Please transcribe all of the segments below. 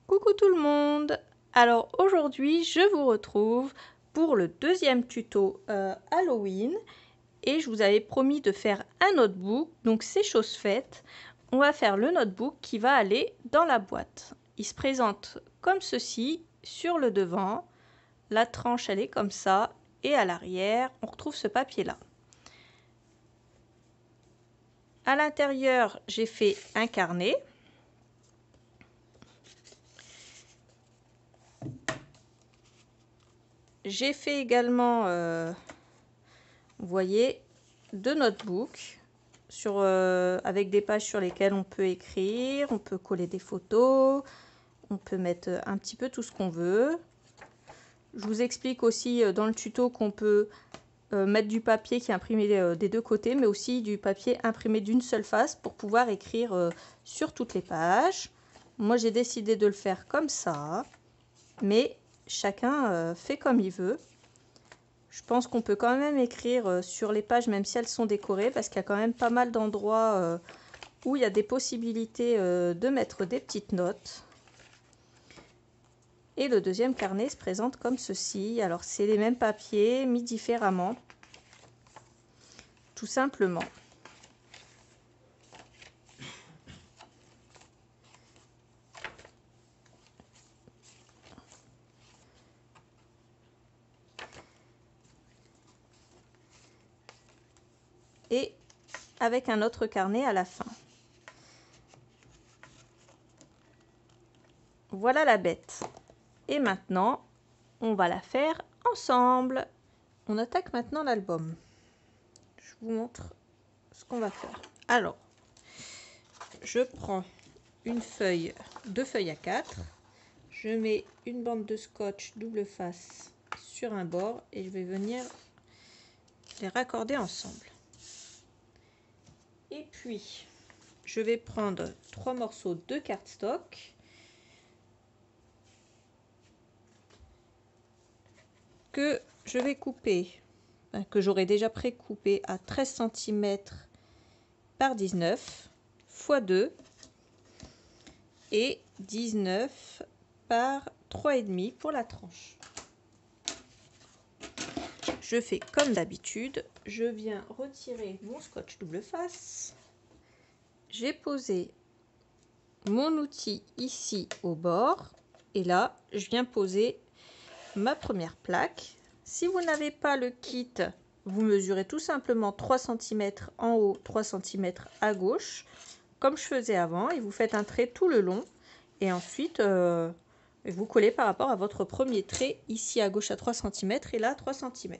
Coucou tout le monde! Alors aujourd'hui je vous retrouve pour le deuxième tuto Halloween et je vous avais promis de faire un notebook, donc c'est chose faite. On va faire le notebook qui va aller dans la boîte. Il se présente comme ceci sur le devant, la tranche elle est comme ça et à l'arrière on retrouve ce papier là. À l'intérieur j'ai fait un carnet. J'ai fait également, vous voyez, deux notebooks avec des pages sur lesquelles on peut écrire, on peut coller des photos, on peut mettre un petit peu tout ce qu'on veut. Je vous explique aussi dans le tuto qu'on peut mettre du papier qui est imprimé des deux côtés, mais aussi du papier imprimé d'une seule face pour pouvoir écrire sur toutes les pages. Moi j'ai décidé de le faire comme ça, mais chacun fait comme il veut. Je pense qu'on peut quand même écrire sur les pages, même si elles sont décorées, parce qu'il y a quand même pas mal d'endroits où il y a des possibilités de mettre des petites notes. Et le deuxième carnet se présente comme ceci. Alors c'est les mêmes papiers, mis différemment, tout simplement. Et avec un autre carnet à la fin. Voilà la bête. Et maintenant, on va la faire ensemble. On attaque maintenant l'album. Je vous montre ce qu'on va faire. Alors, je prends une feuille, deux feuilles A4. Je mets une bande de scotch double face sur un bord et je vais venir les raccorder ensemble. Et puis, je vais prendre 3 morceaux de cardstock que je vais couper, que j'aurai déjà pré-coupé à 13 cm par 19 x 2 et 19 par 3,5 pour la tranche. Je fais comme d'habitude, je viens retirer mon scotch double face. J'ai posé mon outil ici au bord et là je viens poser ma première plaque. Si vous n'avez pas le kit, vous mesurez tout simplement 3 cm en haut, 3 cm à gauche, comme je faisais avant, et vous faites un trait tout le long et ensuite vous collez par rapport à votre premier trait ici à gauche à 3 cm et là à 3 cm.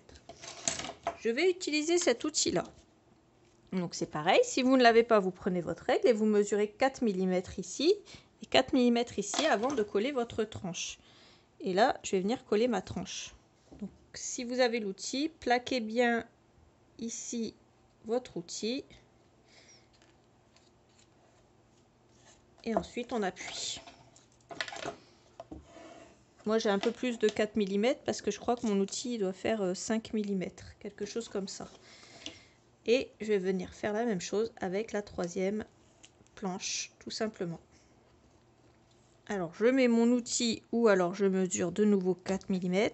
Je vais utiliser cet outil là. Donc c'est pareil, si vous ne l'avez pas, vous prenez votre règle et vous mesurez 4 mm ici et 4 mm ici avant de coller votre tranche. Et là, je vais venir coller ma tranche. Donc si vous avez l'outil, plaquez bien ici votre outil. Et ensuite on appuie. Moi j'ai un peu plus de 4 mm parce que je crois que mon outil doit faire 5 mm, quelque chose comme ça. Et je vais venir faire la même chose avec la troisième planche, tout simplement. Alors je mets mon outil ou alors je mesure de nouveau 4 mm.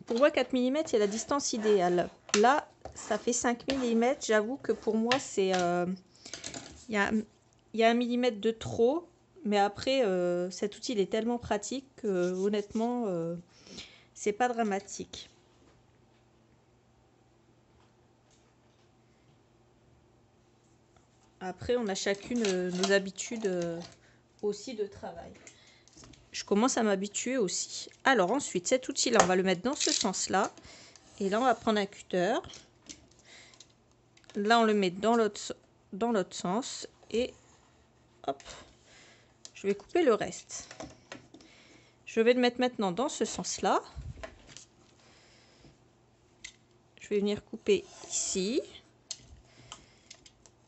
Pour moi 4 mm il y a la distance idéale. Là ça fait 5 mm, j'avoue que pour moi c'est il y a 1 mm de trop. Mais après, cet outil il est tellement pratique que honnêtement, c'est pas dramatique. Après, on a chacune nos habitudes aussi de travail. Je commence à m'habituer aussi. Alors ensuite, cet outil-là, on va le mettre dans ce sens-là. Et là, on va prendre un cutter. Là, on le met dans l'autre sens. Et hop, je vais couper le reste. Je vais le mettre maintenant dans ce sens-là. Je vais venir couper ici.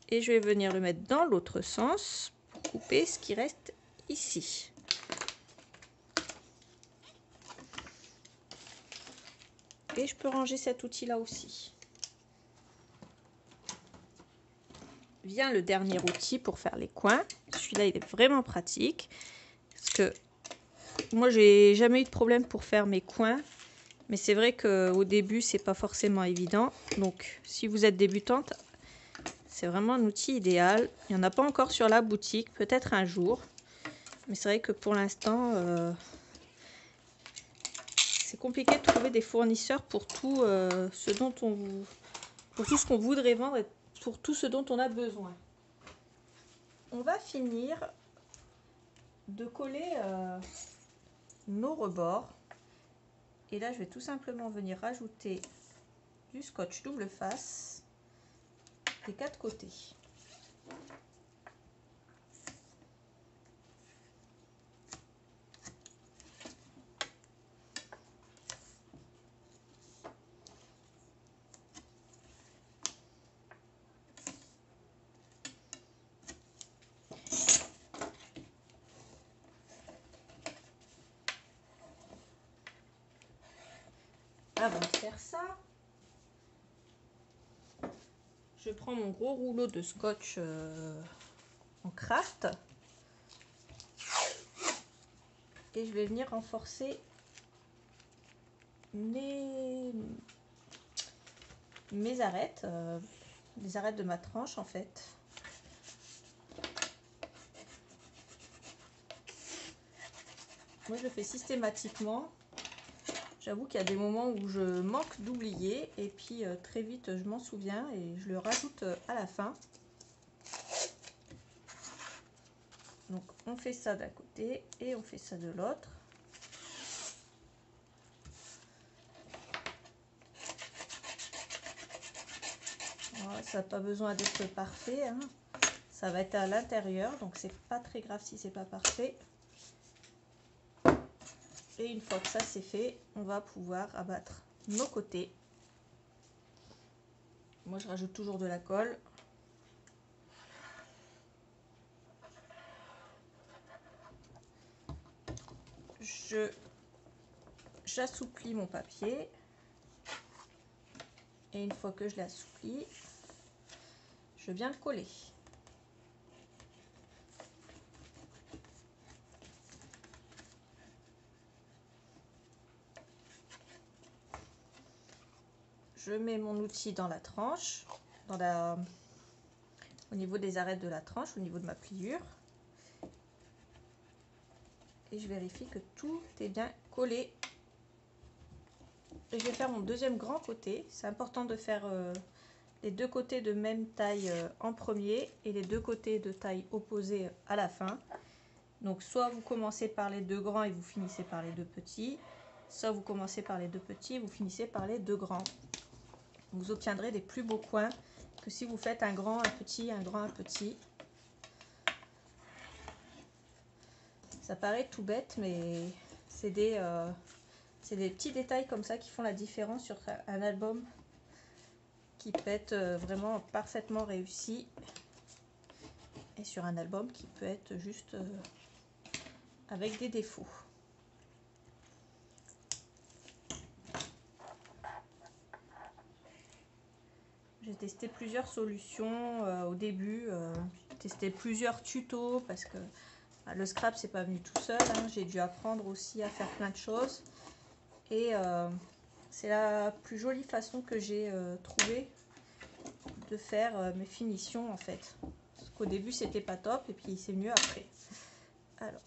Et je vais venir le mettre dans l'autre sens pour couper ce qui reste ici. Et je peux ranger cet outil-là aussi. Vient le dernier outil pour faire les coins. Celui-là, il est vraiment pratique. Parce que moi, j'ai jamais eu de problème pour faire mes coins. Mais c'est vrai qu'au début, c'est pas forcément évident. Donc, si vous êtes débutante, c'est vraiment un outil idéal. Il n'y en a pas encore sur la boutique, peut-être un jour. Mais c'est vrai que pour l'instant, c'est compliqué de trouver des fournisseurs pour tout ce dont pour tout ce qu'on voudrait vendre et pour tout ce dont on a besoin. On va finir de coller nos rebords. Et là, je vais tout simplement venir rajouter du scotch double face des 4 côtés. Avant de faire ça, je prends mon gros rouleau de scotch en craft et je vais venir renforcer mes arêtes, les arêtes de ma tranche en fait. Moi je le fais systématiquement. J'avoue qu'il y a des moments où je manque d'oublier et puis très vite je m'en souviens et je le rajoute à la fin. Donc on fait ça d'un côté et on fait ça de l'autre. Voilà, ça n'a pas besoin d'être parfait, hein. Ça va être à l'intérieur, donc c'est pas très grave si c'est pas parfait. Et une fois que ça c'est fait, on va pouvoir abattre nos côtés. Moi je rajoute toujours de la colle. J'assouplis mon papier. Et une fois que je l'ai assoupli, je viens le coller. Je mets mon outil dans la tranche, au niveau des arêtes de la tranche, au niveau de ma pliure. Et je vérifie que tout est bien collé. Et je vais faire mon deuxième grand côté. C'est important de faire les deux côtés de même taille en premier et les deux côtés de taille opposée à la fin. Donc soit vous commencez par les deux grands et vous finissez par les deux petits, soit vous commencez par les deux petits et vous finissez par les deux grands. Vous obtiendrez des plus beaux coins que si vous faites un grand, un petit, un grand, un petit. Ça paraît tout bête, mais c'est des petits détails comme ça qui font la différence sur un album qui peut être vraiment parfaitement réussi et sur un album qui peut être juste avec des défauts. J'ai testé plusieurs solutions au début, j'ai testé plusieurs tutos parce que le scrap c'est pas venu tout seul, hein. J'ai dû apprendre aussi à faire plein de choses et c'est la plus jolie façon que j'ai trouvé de faire mes finitions en fait. Parce qu'au début c'était pas top et puis c'est mieux après. Alors.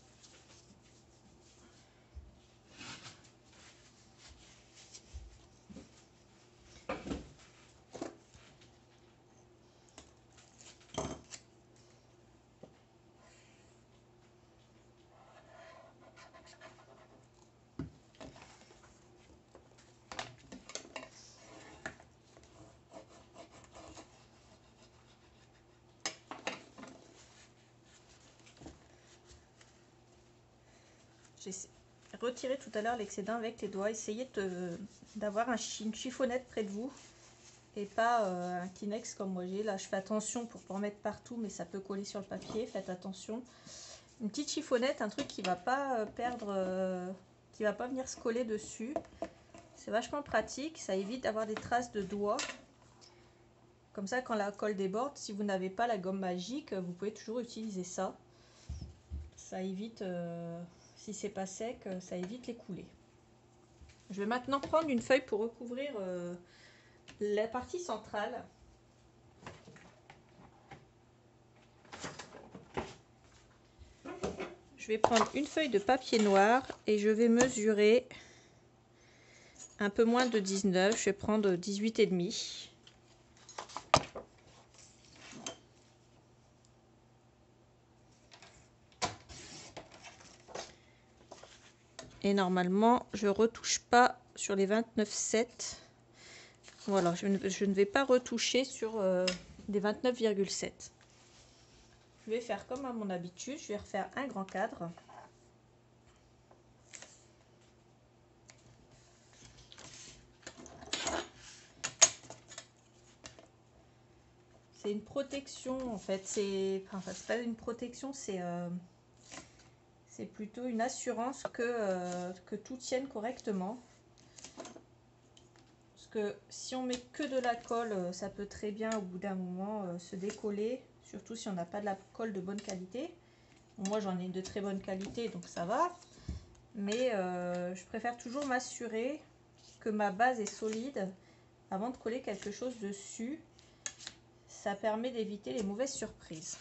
J'ai retiré tout à l'heure l'excédent avec les doigts. Essayez d'avoir une chiffonnette près de vous et pas un Kleenex comme moi j'ai. Là, je fais attention pour ne pas en mettre partout, mais ça peut coller sur le papier. Faites attention. Une petite chiffonnette, un truc qui va pas qui va pas venir se coller dessus. C'est vachement pratique. Ça évite d'avoir des traces de doigts. Comme ça, quand la colle déborde, si vous n'avez pas la gomme magique, vous pouvez toujours utiliser ça. Ça évite, si c'est pas sec, ça évite les coulées. Je vais maintenant prendre une feuille pour recouvrir la partie centrale. Je vais prendre une feuille de papier noir et je vais mesurer un peu moins de 19, je vais prendre 18,5. Et normalement, je retouche pas sur les 29,7. Voilà, je ne vais pas retoucher sur des 29,7. Je vais faire comme à mon habitude, je vais refaire un grand cadre. C'est une protection en fait, c'est pas une protection, c'est plutôt une assurance que tout tienne correctement. Parce que si on met que de la colle, ça peut très bien au bout d'un moment se décoller. Surtout si on n'a pas de la colle de bonne qualité. Bon, moi j'en ai de très bonne qualité donc ça va. Mais je préfère toujours m'assurer que ma base est solide avant de coller quelque chose dessus. Ça permet d'éviter les mauvaises surprises.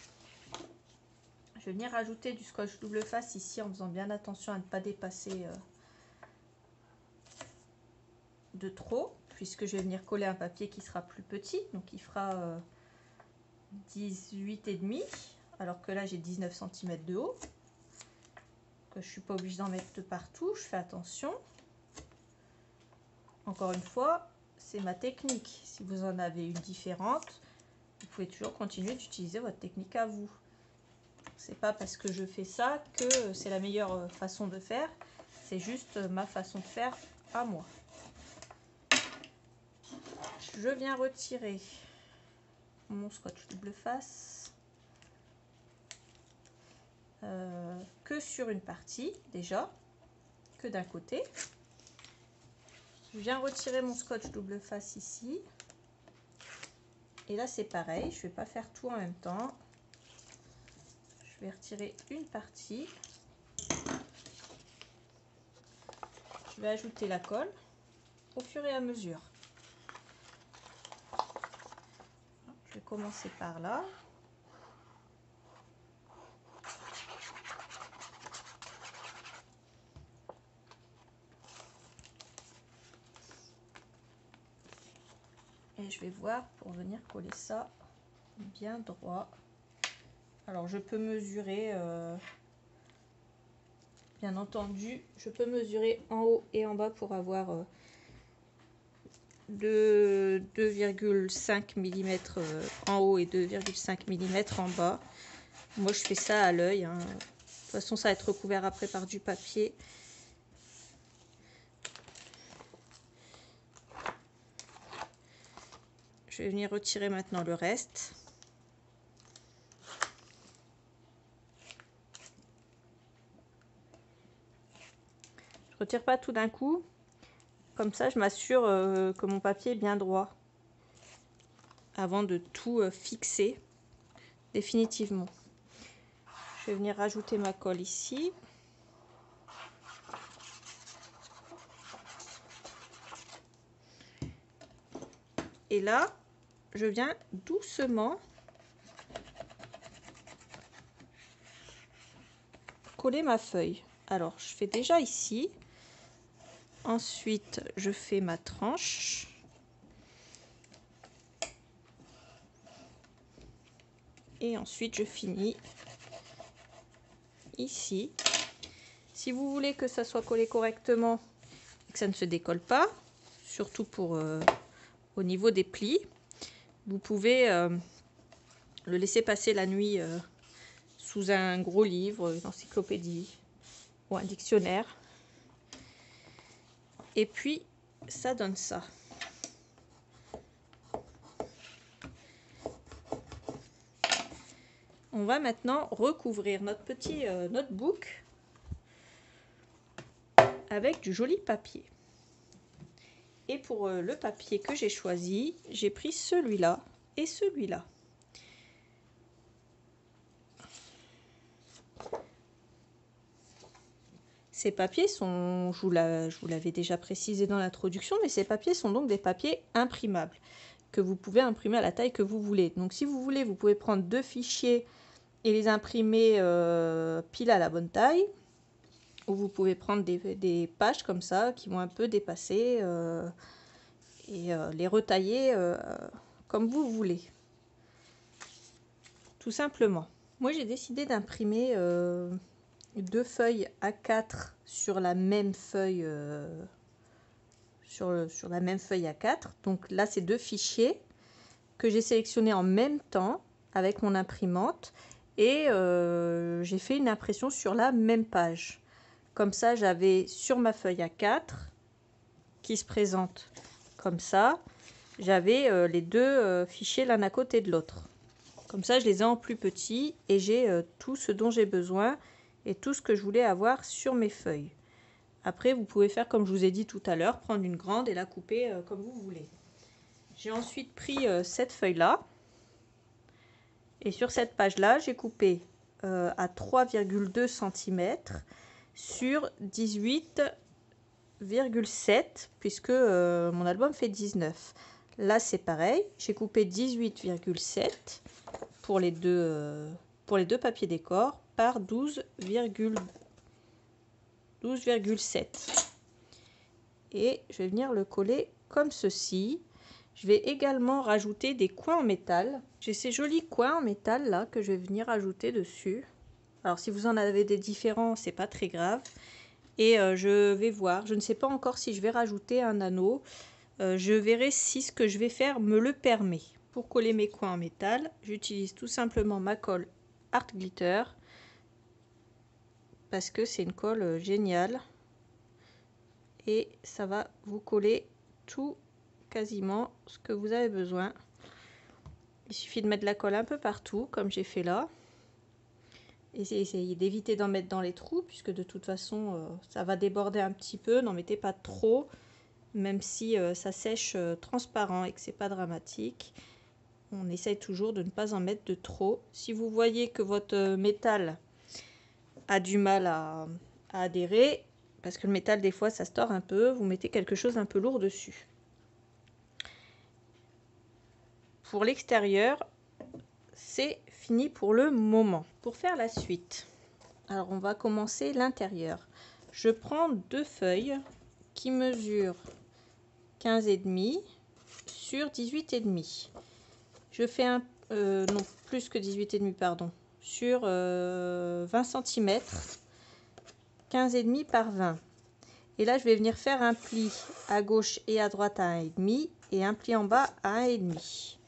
Je vais venir rajouter du scotch double face ici en faisant bien attention à ne pas dépasser de trop. Puisque je vais venir coller un papier qui sera plus petit. Donc il fera 18,5, alors que là j'ai 19 cm de haut, que je suis pas obligée d'en mettre de partout, je fais attention. Encore une fois, c'est ma technique. Si vous en avez une différente, vous pouvez toujours continuer d'utiliser votre technique à vous. C'est pas parce que je fais ça que c'est la meilleure façon de faire, c'est juste ma façon de faire à moi. Je viens retirer mon scotch double face que sur une partie déjà, que d'un côté. Je viens retirer mon scotch double face ici, et là c'est pareil, je vais pas faire tout en même temps. Je vais retirer une partie, je vais ajouter la colle au fur et à mesure. Je vais commencer par là. Et je vais voir pour venir coller ça bien droit. Alors je peux mesurer, bien entendu, je peux mesurer en haut et en bas pour avoir de 2,5 mm en haut et 2,5 mm en bas. Moi je fais ça à l'œil, hein. De toute façon ça va être recouvert après par du papier. Je vais venir retirer maintenant le reste. Je retire pas tout d'un coup. Comme ça, je m'assure que mon papier est bien droit avant de tout fixer définitivement. Je vais venir rajouter ma colle ici. Et là, je viens doucement coller ma feuille. Alors, je fais déjà ici. Ensuite, je fais ma tranche. Et ensuite, je finis ici. Si vous voulez que ça soit collé correctement et que ça ne se décolle pas, surtout pour au niveau des plis, vous pouvez le laisser passer la nuit sous un gros livre, une encyclopédie ou un dictionnaire. Et puis, ça donne ça. On va maintenant recouvrir notre petit notebook avec du joli papier. Et pour le papier que j'ai choisi, j'ai pris celui-là et celui-là. Ces papiers sont, je vous l'avais déjà précisé dans l'introduction, mais ces papiers sont donc des papiers imprimables que vous pouvez imprimer à la taille que vous voulez. Donc si vous voulez, vous pouvez prendre 2 fichiers et les imprimer pile à la bonne taille. Ou vous pouvez prendre des pages comme ça qui vont un peu dépasser et les retailler comme vous voulez. Tout simplement. Moi j'ai décidé d'imprimer 2 feuilles A4 sur la même feuille sur la même feuille A4. Donc là c'est 2 fichiers que j'ai sélectionnés en même temps avec mon imprimante et j'ai fait une impression sur la même page. Comme ça, j'avais sur ma feuille A4 qui se présente comme ça, j'avais les 2 fichiers l'un à côté de l'autre. Comme ça, je les ai en plus petits et j'ai tout ce dont j'ai besoin et tout ce que je voulais avoir sur mes feuilles. Après, vous pouvez faire comme je vous ai dit tout à l'heure, prendre une grande et la couper comme vous voulez. J'ai ensuite pris cette feuille-là et sur cette page-là, j'ai coupé à 3,2 cm sur 18,7 puisque mon album fait 19. Là c'est pareil, j'ai coupé 18,7 pour les deux papiers décor par 12,7 et je vais venir le coller comme ceci. Je vais également rajouter des coins en métal. J'ai ces jolis coins en métal là que je vais venir ajouter dessus. Alors si vous en avez des différents, c'est pas très grave. Et je vais voir, je ne sais pas encore si je vais rajouter un anneau. Je verrai si ce que je vais faire me le permet. Pour coller mes coins en métal, j'utilise tout simplement ma colle Art Glitter. Parce que c'est une colle géniale. Et ça va vous coller tout, quasiment, ce que vous avez besoin. Il suffit de mettre de la colle un peu partout, comme j'ai fait là. Essayez d'éviter d'en mettre dans les trous, puisque de toute façon, ça va déborder un petit peu. N'en mettez pas trop, même si ça sèche transparent et que c'est pas dramatique. On essaye toujours de ne pas en mettre de trop. Si vous voyez que votre métal a du mal à adhérer, parce que le métal, des fois, ça se tord un peu, vous mettez quelque chose d'un peu lourd dessus. Pour l'extérieur, c'est fini pour le moment. Pour faire la suite, alors on va commencer l'intérieur. Je prends 2 feuilles qui mesurent 15,5 sur 18,5. Je fais non plus que 18,5 pardon, sur 20 cm, 15,5 par 20. Et là je vais venir faire un pli à gauche et à droite à 1,5 et un pli en bas à 1,5.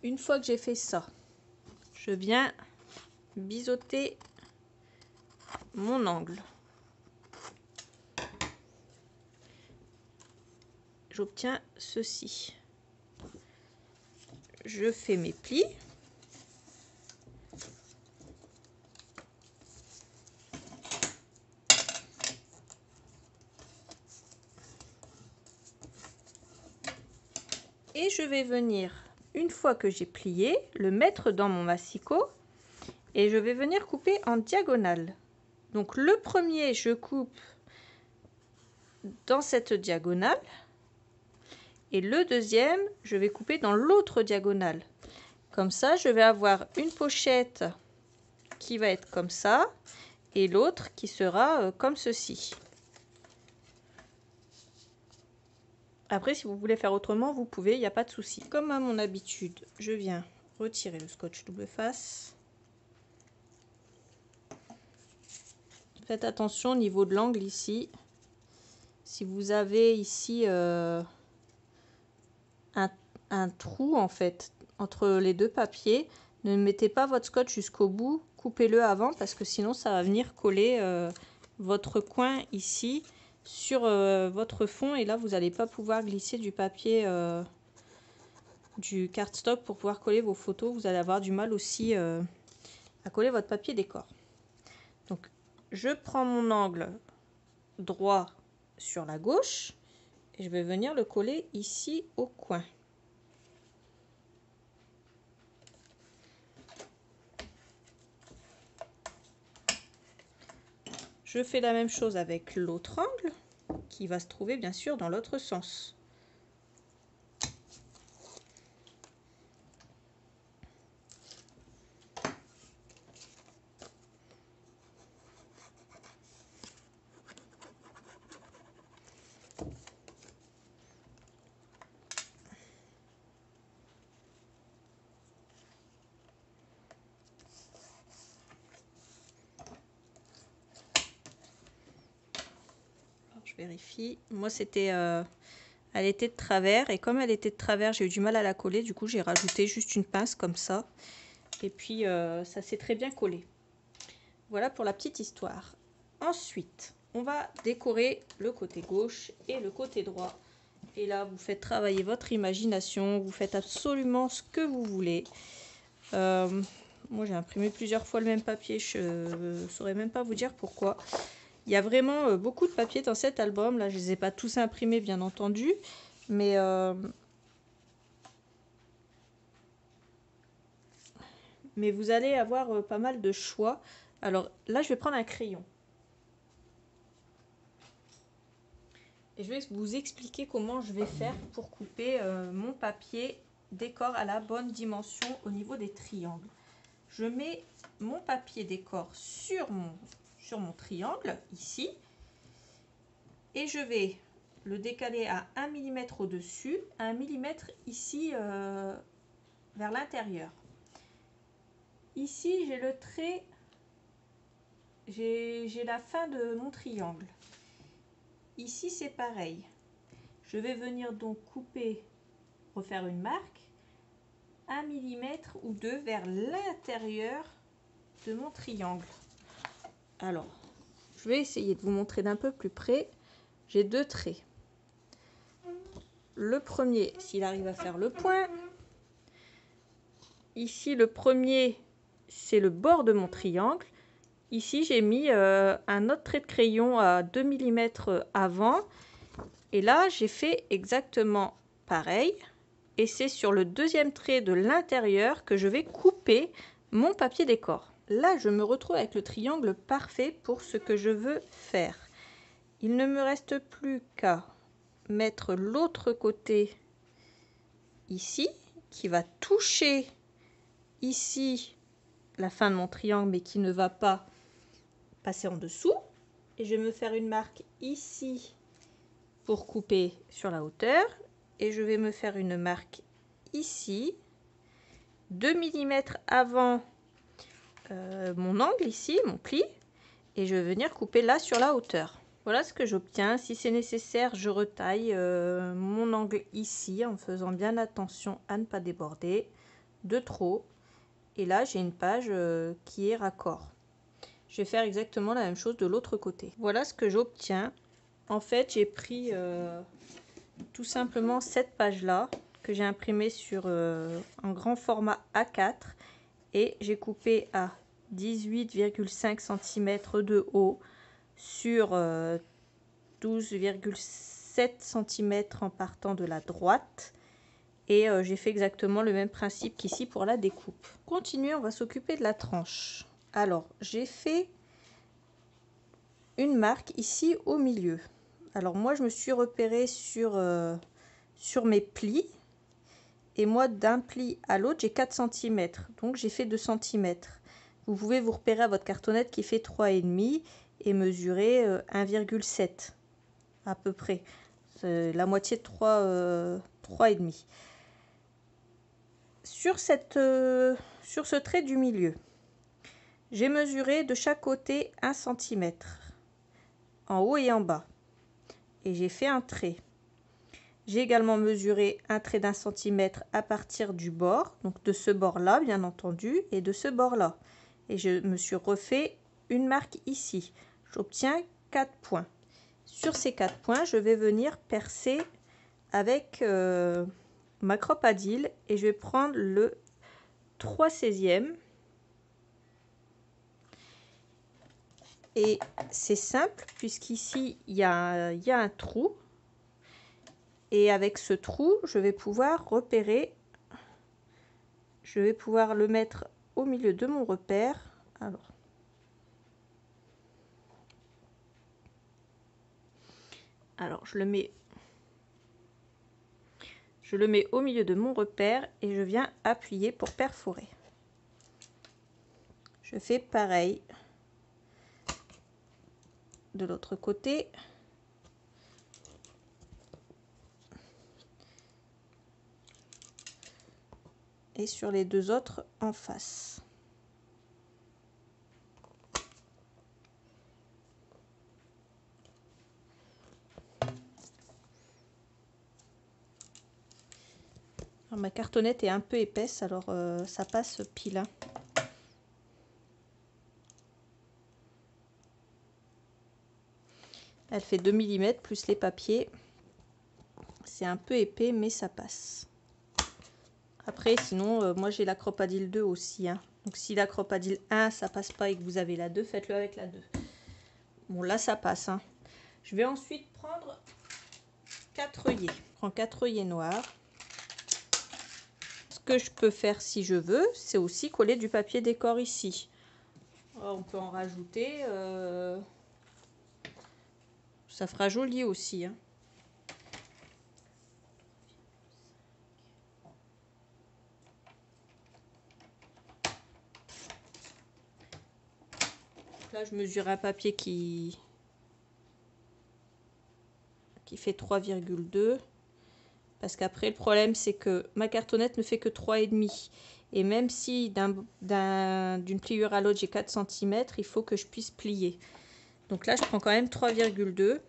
Une fois que j'ai fait ça, je viens biseauter mon angle. J'obtiens ceci. Je fais mes plis. Et je vais venir, une fois que j'ai plié, le mettre dans mon massicot et je vais venir couper en diagonale. Donc le premier, je coupe dans cette diagonale et le deuxième, je vais couper dans l'autre diagonale. Comme ça, je vais avoir une pochette qui va être comme ça et l'autre qui sera comme ceci. Après, si vous voulez faire autrement, vous pouvez, il n'y a pas de souci. Comme à mon habitude, je viens retirer le scotch double face. Faites attention au niveau de l'angle ici. Si vous avez ici un trou en fait entre les 2 papiers, ne mettez pas votre scotch jusqu'au bout, coupez-le avant parce que sinon ça va venir coller votre coin ici sur votre fond et là vous n'allez pas pouvoir glisser du papier du cardstock pour pouvoir coller vos photos. Vous allez avoir du mal aussi à coller votre papier décor. Donc je prends mon angle droit sur la gauche et je vais venir le coller ici au coin. je fais la même chose avec l'autre angle qui va se trouver bien sûr dans l'autre sens. Je vérifie. Moi, c'était, elle était de travers et comme elle était de travers, j'ai eu du mal à la coller. Du coup, j'ai rajouté juste une pince comme ça. Et puis, ça s'est très bien collé. Voilà pour la petite histoire. Ensuite, on va décorer le côté gauche et le côté droit. Et là, vous faites travailler votre imagination. Vous faites absolument ce que vous voulez. Moi, j'ai imprimé plusieurs fois le même papier. Je ne saurais même pas vous dire pourquoi. Il y a vraiment beaucoup de papier dans cet album. Là, je ne les ai pas tous imprimés, bien entendu. Mais vous allez avoir pas mal de choix. Alors là, je vais prendre un crayon. Et je vais vous expliquer comment je vais faire pour couper mon papier décor à la bonne dimension au niveau des triangles. Je mets mon papier décor sur mon triangle, ici. Et je vais le décaler à 1 mm au-dessus, 1 mm ici vers l'intérieur. Ici, j'ai le trait, j'ai la fin de mon triangle. Ici, c'est pareil. Je vais venir donc couper, refaire une marque, 1 mm ou 2 vers l'intérieur de mon triangle. Alors, je vais essayer de vous montrer d'un peu plus près. J'ai deux traits. Le premier, s'il arrive à faire le point. Ici, le premier, c'est le bord de mon triangle. Ici, j'ai mis un autre trait de crayon à 2 mm avant. Et là, j'ai fait exactement pareil. Et c'est sur le deuxième trait de l'intérieur que je vais couper mon papier décor. Là, je me retrouve avec le triangle parfait pour ce que je veux faire. Il ne me reste plus qu'à mettre l'autre côté ici, qui va toucher ici la fin de mon triangle, mais qui ne va pas passer en dessous. Et je vais me faire une marque ici pour couper sur la hauteur. Et je vais me faire une marque ici, 2 mm avant mon angle ici, mon pli. Et je vais venir couper là sur la hauteur. Voilà ce que j'obtiens. Si c'est nécessaire, je retaille mon angle ici en faisant bien attention à ne pas déborder de trop. Et là, j'ai une page qui est raccord. Je vais faire exactement la même chose de l'autre côté. Voilà ce que j'obtiens. En fait, j'ai pris tout simplement cette page-là que j'ai imprimée sur un grand format A4 et j'ai coupé à 18,5 cm de haut sur 12,7 cm en partant de la droite. Et j'ai fait exactement le même principe qu'ici pour la découpe. Continuez, on va s'occuper de la tranche. Alors, j'ai fait une marque ici au milieu. Alors moi, je me suis repérée sur mes plis. Et moi, d'un pli à l'autre, j'ai 4 cm. Donc, j'ai fait 2 cm. Vous pouvez vous repérer à votre cartonnette qui fait 3,5 et mesurer 1,7 à peu près. C'est la moitié de 3,5. Sur ce trait du milieu, j'ai mesuré de chaque côté 1 cm en haut et en bas. Et j'ai fait un trait. J'ai également mesuré un trait d'1 cm à partir du bord, donc de ce bord-là, bien entendu, et de ce bord-là. Et je me suis refait une marque ici. J'obtiens 4 points. Sur ces 4 points, je vais venir percer avec ma cropadille et je vais prendre le 3/16e. Et c'est simple puisqu'ici, il y a un trou. Et avec ce trou, je vais pouvoir repérer, je vais pouvoir le mettre au milieu de mon repère. Alors, Alors je le mets au milieu de mon repère et je viens appuyer pour perforer. Je fais pareil de l'autre côté. Et sur les deux autres en face. Alors, ma cartonnette est un peu épaisse, alors ça passe pile. Elle fait 2 mm plus les papiers. C'est un peu épais, mais ça passe. Après, sinon, moi j'ai la Crop-A-Dil 2 aussi. Hein. Donc si la Crop-A-Dil 1, ça passe pas et que vous avez la 2, faites-le avec la 2. Bon, là, ça passe. Hein. Je vais ensuite prendre 4 œillets. Je prends 4 œillets noirs. Ce que je peux faire si je veux, c'est aussi coller du papier décor ici. On peut en rajouter. Ça fera joli aussi. Hein. Là, je mesure un papier qui fait 3,2. Parce qu'après, le problème, c'est que ma cartonnette ne fait que 3,5. Et même si d'une pliure à l'autre, j'ai 4 cm, il faut que je puisse plier. Donc là, je prends quand même 3,2.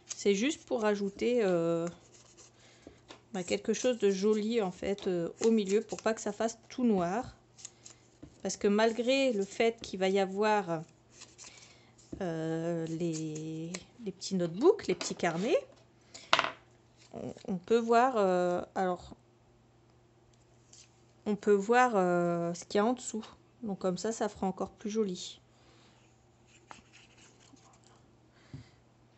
C'est juste pour ajouter quelque chose de joli, en fait, au milieu, pour pas que ça fasse tout noir. Parce que malgré le fait qu'il va y avoir les petits notebooks, les petits carnets, on peut voir on peut voir ce qu'il y a en dessous. Donc comme ça fera encore plus joli.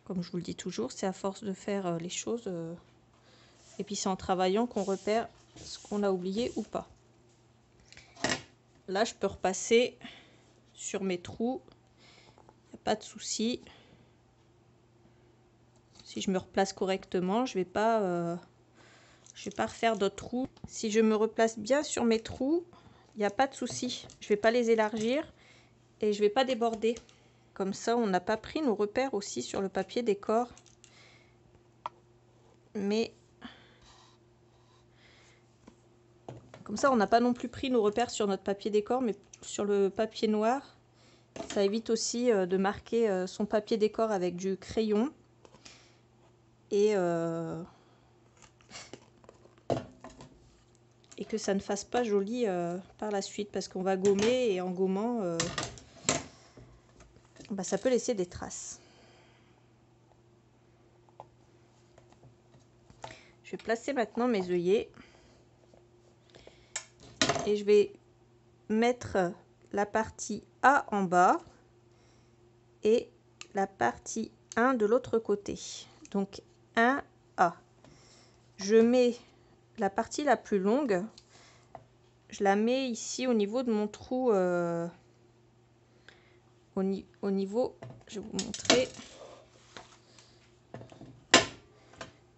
Comme je vous le dis toujours, c'est à force de faire les choses et puis c'est en travaillant qu'on repère ce qu'on a oublié ou pas. Là, je peux repasser sur mes trous, il n'y a pas de souci. Si je me replace correctement, je vais pas refaire d'autres trous. Si je me replace bien sur mes trous, il n'y a pas de souci. Je vais pas les élargir et je vais pas déborder. Comme ça, on n'a pas pris nos repères aussi sur le papier décor. Mais comme ça, on n'a pas non plus pris nos repères sur notre papier décor, mais sur le papier noir. Ça évite aussi de marquer son papier décor avec du crayon. Et que ça ne fasse pas joli par la suite, parce qu'on va gommer et en gommant, ça peut laisser des traces. Je vais placer maintenant mes œillets et je vais mettre la partie A en bas et la partie 1 de l'autre côté. Donc 1A. Je mets la partie la plus longue, je la mets ici au niveau de mon trou, au niveau, je vais vous montrer,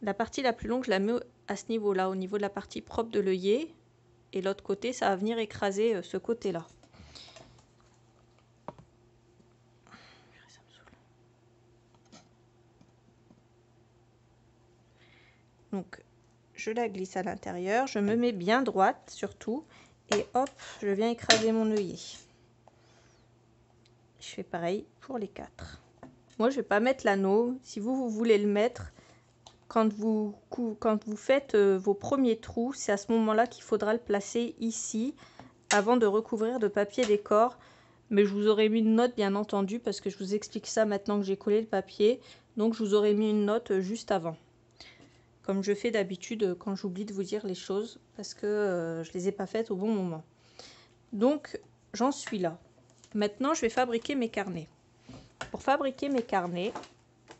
la partie la plus longue, je la mets à ce niveau-là, au niveau de la partie propre de l'œillet, et l'autre côté, ça va venir écraser ce côté-là. Donc, je la glisse à l'intérieur, je me mets bien droite surtout, et hop, je viens écraser mon œillet. Je fais pareil pour les 4. Moi, je vais pas mettre l'anneau. Si vous voulez le mettre, quand vous faites vos premiers trous, c'est à ce moment-là qu'il faudra le placer ici, avant de recouvrir de papier décor. Mais je vous aurais mis une note, bien entendu, parce que je vous explique ça maintenant que j'ai collé le papier. Donc, je vous aurais mis une note juste avant. Comme je fais d'habitude quand j'oublie de vous dire les choses, parce que je les ai pas faites au bon moment. Donc, j'en suis là. Maintenant, je vais fabriquer mes carnets. Pour fabriquer mes carnets,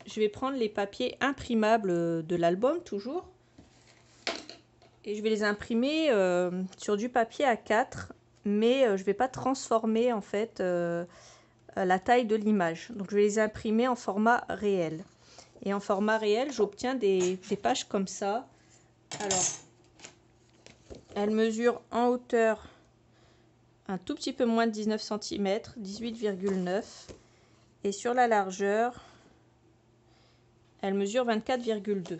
je vais prendre les papiers imprimables de l'album, toujours. Et je vais les imprimer sur du papier A4, mais je ne vais pas transformer en fait la taille de l'image. Donc, je vais les imprimer en format réel. Et en format réel, j'obtiens des pages comme ça. Alors, elle mesure en hauteur un tout petit peu moins de 19 cm, 18,9. Et sur la largeur, elle mesure 24,2.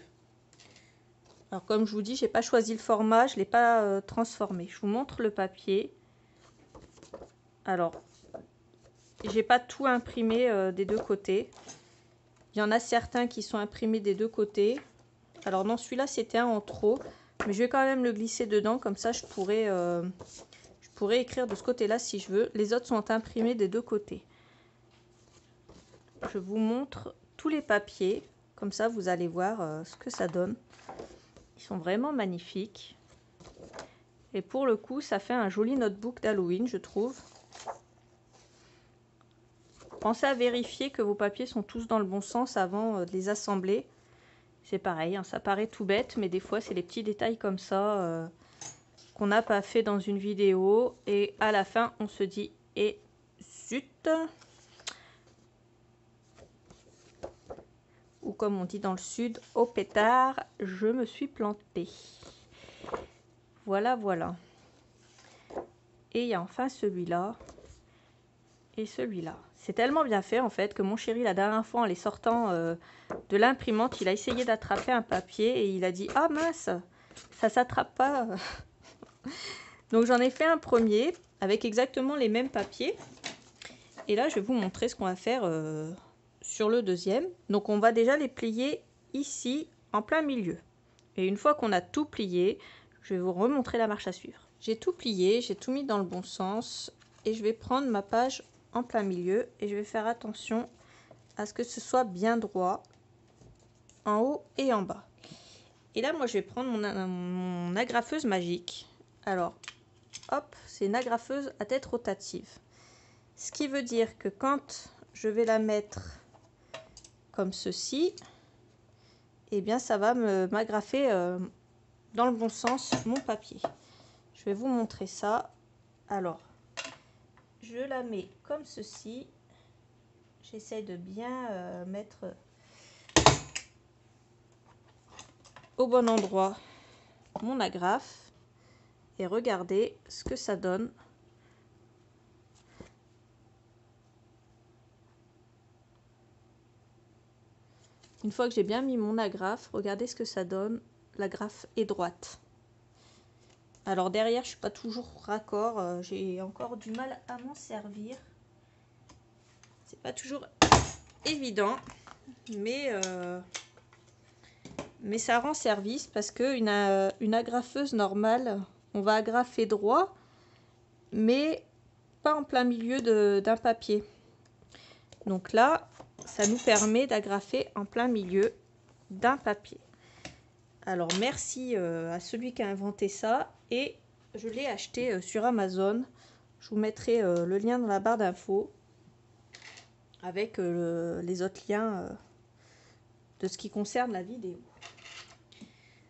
Alors comme je vous dis, j'ai pas choisi le format, je l'ai pas transformé. Je vous montre le papier. Alors, j'ai pas tout imprimé des deux côtés. Il y en a certains qui sont imprimés des deux côtés. Alors non, celui-là c'était un en trop, mais je vais quand même le glisser dedans, comme ça je pourrais écrire de ce côté-là si je veux. Les autres sont imprimés des deux côtés. Je vous montre tous les papiers, comme ça vous allez voir ce que ça donne. Ils sont vraiment magnifiques. Et pour le coup, ça fait un joli notebook d'Halloween, je trouve. Pensez à vérifier que vos papiers sont tous dans le bon sens avant de les assembler. C'est pareil, hein, ça paraît tout bête, mais des fois, c'est les petits détails comme ça qu'on n'a pas fait dans une vidéo. Et à la fin, on se dit, et zut! Ou comme on dit dans le sud, au pétard, je me suis plantée. Voilà, voilà. Et il y a enfin celui-là. Et celui-là. C'est tellement bien fait en fait que mon chéri la dernière fois en les sortant de l'imprimante, il a essayé d'attraper un papier et il a dit « Ah mince, ça s'attrape pas !» Donc j'en ai fait un premier avec exactement les mêmes papiers. Et là je vais vous montrer ce qu'on va faire sur le deuxième. Donc on va déjà les plier ici en plein milieu. Et une fois qu'on a tout plié, je vais vous remontrer la marche à suivre. J'ai tout plié, j'ai tout mis dans le bon sens et je vais prendre ma page en plein milieu et je vais faire attention à ce que ce soit bien droit en haut et en bas. Et là moi je vais prendre mon agrafeuse magique. Alors hop, c'est une agrafeuse à tête rotative, ce qui veut dire que quand je vais la mettre comme ceci, et bien ça va m'agrafer dans le bon sens mon papier. Je vais vous montrer ça. Alors je la mets comme ceci. J'essaie de bien mettre au bon endroit mon agrafe et regardez ce que ça donne. Une fois que j'ai bien mis mon agrafe, regardez ce que ça donne. L'agrafe est droite. Alors derrière, je suis pas toujours raccord, j'ai encore du mal à m'en servir. C'est pas toujours évident, mais ça rend service parce que une agrafeuse normale, on va agrafer droit, mais pas en plein milieu d'un papier. Donc là, ça nous permet d'agrafer en plein milieu d'un papier. Alors merci à celui qui a inventé ça et je l'ai acheté sur Amazon. Je vous mettrai le lien dans la barre d'infos avec les autres liens de ce qui concerne la vidéo.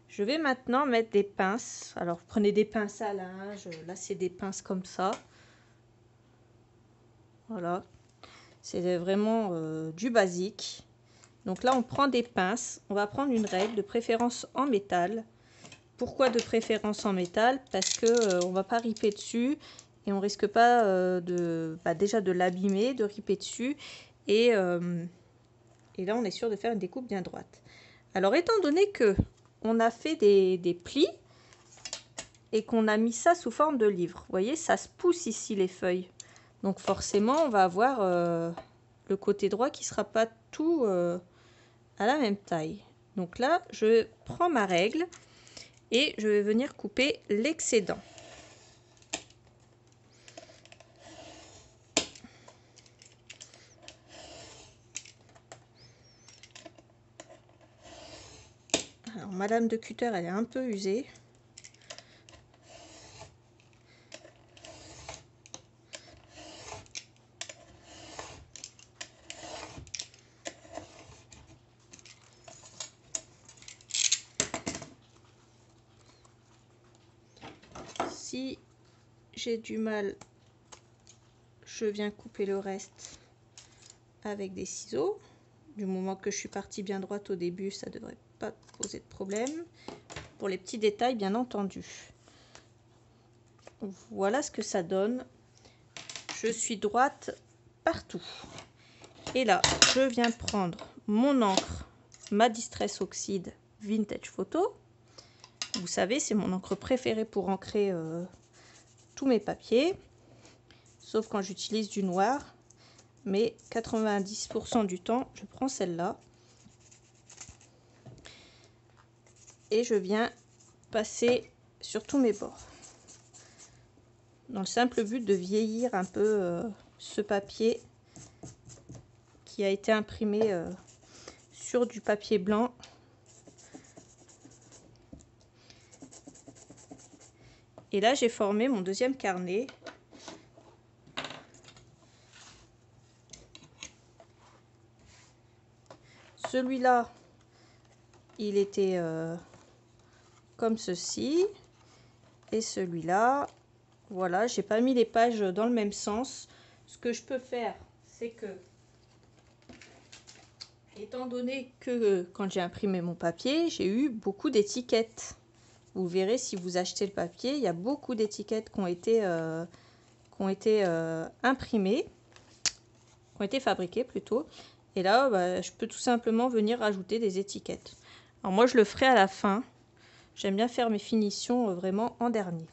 Je vais maintenant mettre des pinces. Alors vous prenez des pinces à linge, là c'est des pinces comme ça. Voilà, c'est vraiment du basique. Donc là on prend des pinces, on va prendre une règle de préférence en métal. Pourquoi de préférence en métal? Parce que on va pas riper dessus et on risque pas déjà de l'abîmer, de riper dessus et là on est sûr de faire une découpe bien droite. Alors étant donné que on a fait des plis et qu'on a mis ça sous forme de livre, vous voyez ça se pousse ici les feuilles, donc forcément on va avoir le côté droit qui sera pas tout à la même taille. Donc là je prends ma règle et je vais venir couper l'excédent. Alors ma lame de cutter elle est un peu usée. Si j'ai du mal, je viens couper le reste avec des ciseaux. Du moment que je suis partie bien droite au début, ça ne devrait pas poser de problème. Pour les petits détails, bien entendu. Voilà ce que ça donne. Je suis droite partout. Et là, je viens prendre mon encre, ma Distress Oxide Vintage Photo. Vous savez, c'est mon encre préférée pour ancrer tous mes papiers. Sauf quand j'utilise du noir. Mais 90% du temps, je prends celle-là. Et je viens passer sur tous mes bords. Dans le simple but de vieillir un peu ce papier qui a été imprimé sur du papier blanc. Et là, j'ai formé mon deuxième carnet. Celui-là, il était comme ceci. Et celui-là, voilà, j'ai pas mis les pages dans le même sens. Ce que je peux faire, c'est que, étant donné que quand j'ai imprimé mon papier, j'ai eu beaucoup d'étiquettes. Vous verrez, si vous achetez le papier, il y a beaucoup d'étiquettes qui ont été imprimées, qui ont été fabriquées plutôt. Et là, bah, je peux tout simplement venir rajouter des étiquettes. Alors moi, je le ferai à la fin. J'aime bien faire mes finitions vraiment en dernier.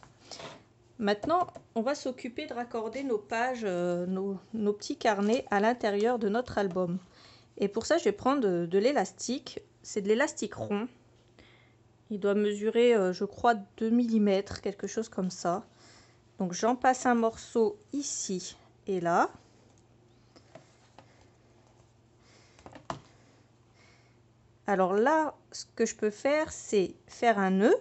Maintenant, on va s'occuper de raccorder nos pages, nos petits carnets à l'intérieur de notre album. Et pour ça, je vais prendre de l'élastique. C'est de l'élastique rond. Il doit mesurer, je crois, 2 mm, quelque chose comme ça. Donc j'en passe un morceau ici et là. Alors là, ce que je peux faire, c'est faire un nœud.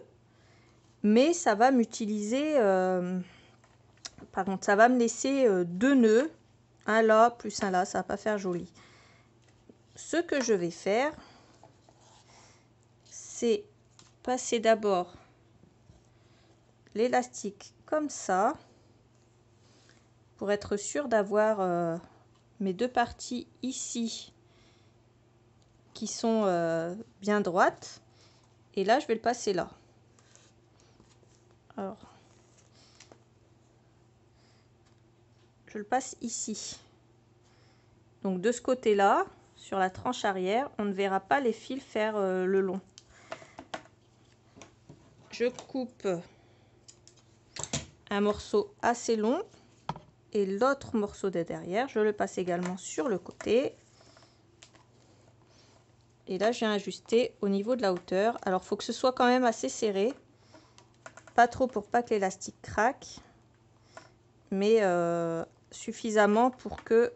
Mais ça va m'utiliser... par contre, ça va me laisser deux nœuds. Un là, plus un là, ça va pas faire joli. Ce que je vais faire, c'est passer d'abord l'élastique comme ça, pour être sûr d'avoir mes deux parties ici qui sont bien droites. Et là, je vais le passer là. Alors, je le passe ici. Donc de ce côté-là, sur la tranche arrière, on ne verra pas les fils faire le long. Je coupe un morceau assez long et l'autre morceau de derrière, je le passe également sur le côté. Et là, je viens ajuster au niveau de la hauteur. Alors, il faut que ce soit quand même assez serré. Pas trop pour pas que l'élastique craque, mais suffisamment pour que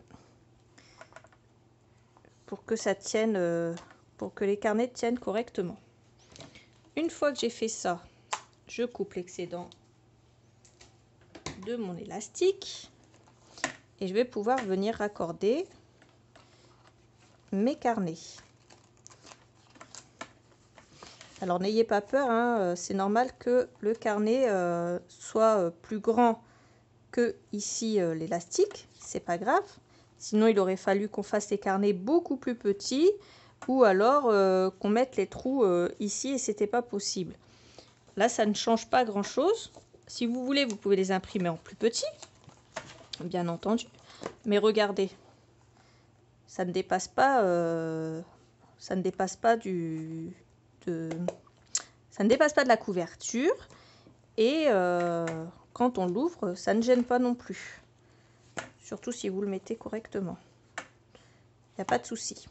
ça tienne, pour que les carnets tiennent correctement. Une fois que j'ai fait ça, je coupe l'excédent de mon élastique et je vais pouvoir venir raccorder mes carnets. Alors n'ayez pas peur, hein, c'est normal que le carnet soit plus grand que ici l'élastique, c'est pas grave. Sinon il aurait fallu qu'on fasse les carnets beaucoup plus petits ou alors qu'on mette les trous ici et c'était pas possible. Là ça ne change pas grand chose. Si vous voulez, vous pouvez les imprimer en plus petit, bien entendu. Mais regardez, ça ne dépasse pas, ça ne dépasse pas de la couverture. Et quand on l'ouvre, ça ne gêne pas non plus. Surtout si vous le mettez correctement. Il n'y a pas de souci.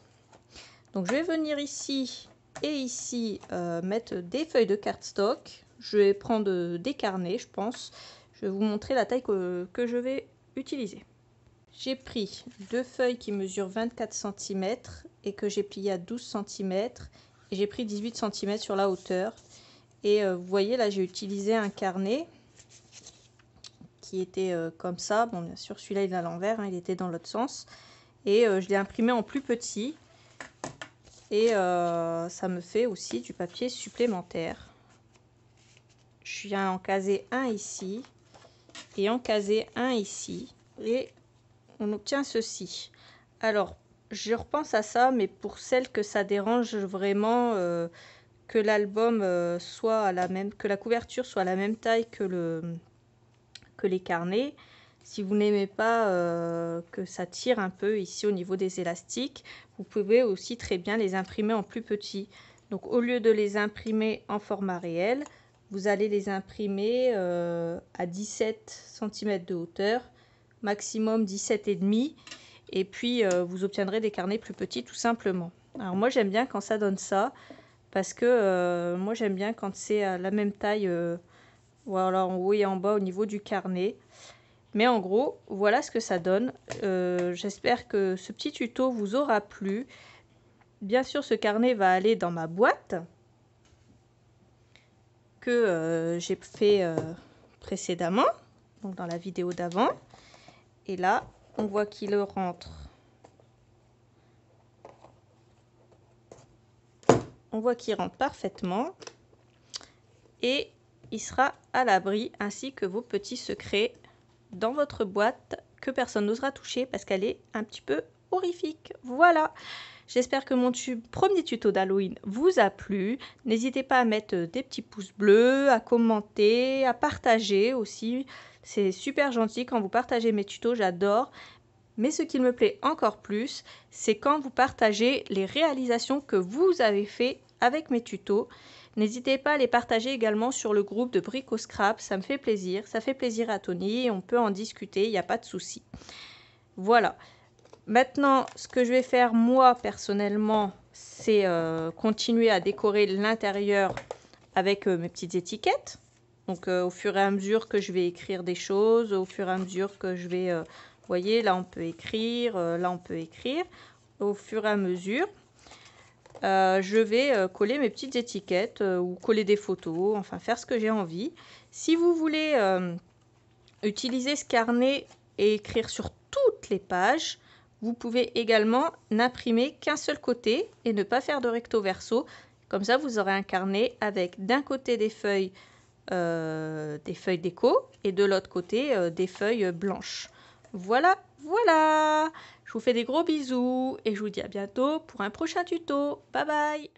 Donc je vais venir ici et ici mettre des feuilles de cardstock. Je vais prendre des carnets, je pense. Je vais vous montrer la taille que je vais utiliser. J'ai pris deux feuilles qui mesurent 24 cm et que j'ai plié à 12 cm. Et j'ai pris 18 cm sur la hauteur. Et vous voyez, là, j'ai utilisé un carnet qui était comme ça. Bon, bien sûr, celui-là, il est à l'envers, hein, il était dans l'autre sens. Et je l'ai imprimé en plus petit. Et ça me fait aussi du papier supplémentaire. Je viens en caser un ici et en caser un ici. Et on obtient ceci. Alors, je repense à ça, mais pour celles que ça dérange vraiment, que l'album soit à la même, que la couverture soit à la même taille que les carnets. Si vous n'aimez pas que ça tire un peu ici au niveau des élastiques, vous pouvez aussi très bien les imprimer en plus petit. Donc au lieu de les imprimer en format réel, vous allez les imprimer à 17 cm de hauteur, maximum 17,5, et puis vous obtiendrez des carnets plus petits tout simplement. Alors moi j'aime bien quand ça donne ça, parce que moi j'aime bien quand c'est à la même taille, voilà, en haut et en bas au niveau du carnet. Mais en gros, voilà ce que ça donne. J'espère que ce petit tuto vous aura plu. Bien sûr, ce carnet va aller dans ma boîte que j'ai fait précédemment, donc dans la vidéo d'avant. Et là, on voit qu'il rentre. On voit qu'il rentre parfaitement. Et il sera à l'abri, ainsi que vos petits secrets dans votre boîte que personne n'osera toucher parce qu'elle est un petit peu horrifique. Voilà, j'espère que mon premier tuto d'Halloween vous a plu. N'hésitez pas à mettre des petits pouces bleus, à commenter, à partager aussi. C'est super gentil quand vous partagez mes tutos, j'adore. Mais ce qui me plaît encore plus, c'est quand vous partagez les réalisations que vous avez fait avec mes tutos. N'hésitez pas à les partager également sur le groupe de Brico Scrap, ça me fait plaisir. Ça fait plaisir à Tony et on peut en discuter, il n'y a pas de souci. Voilà. Maintenant, ce que je vais faire moi personnellement, c'est continuer à décorer l'intérieur avec mes petites étiquettes. Donc au fur et à mesure que je vais écrire des choses, au fur et à mesure que je vais... vous voyez, là on peut écrire, là on peut écrire. Au fur et à mesure, je vais coller mes petites étiquettes ou coller des photos, enfin faire ce que j'ai envie. Si vous voulez utiliser ce carnet et écrire sur toutes les pages, vous pouvez également n'imprimer qu'un seul côté et ne pas faire de recto verso. Comme ça, vous aurez un carnet avec d'un côté des feuilles déco et de l'autre côté des feuilles blanches. Voilà, voilà. Je vous fais des gros bisous et je vous dis à bientôt pour un prochain tuto. Bye bye.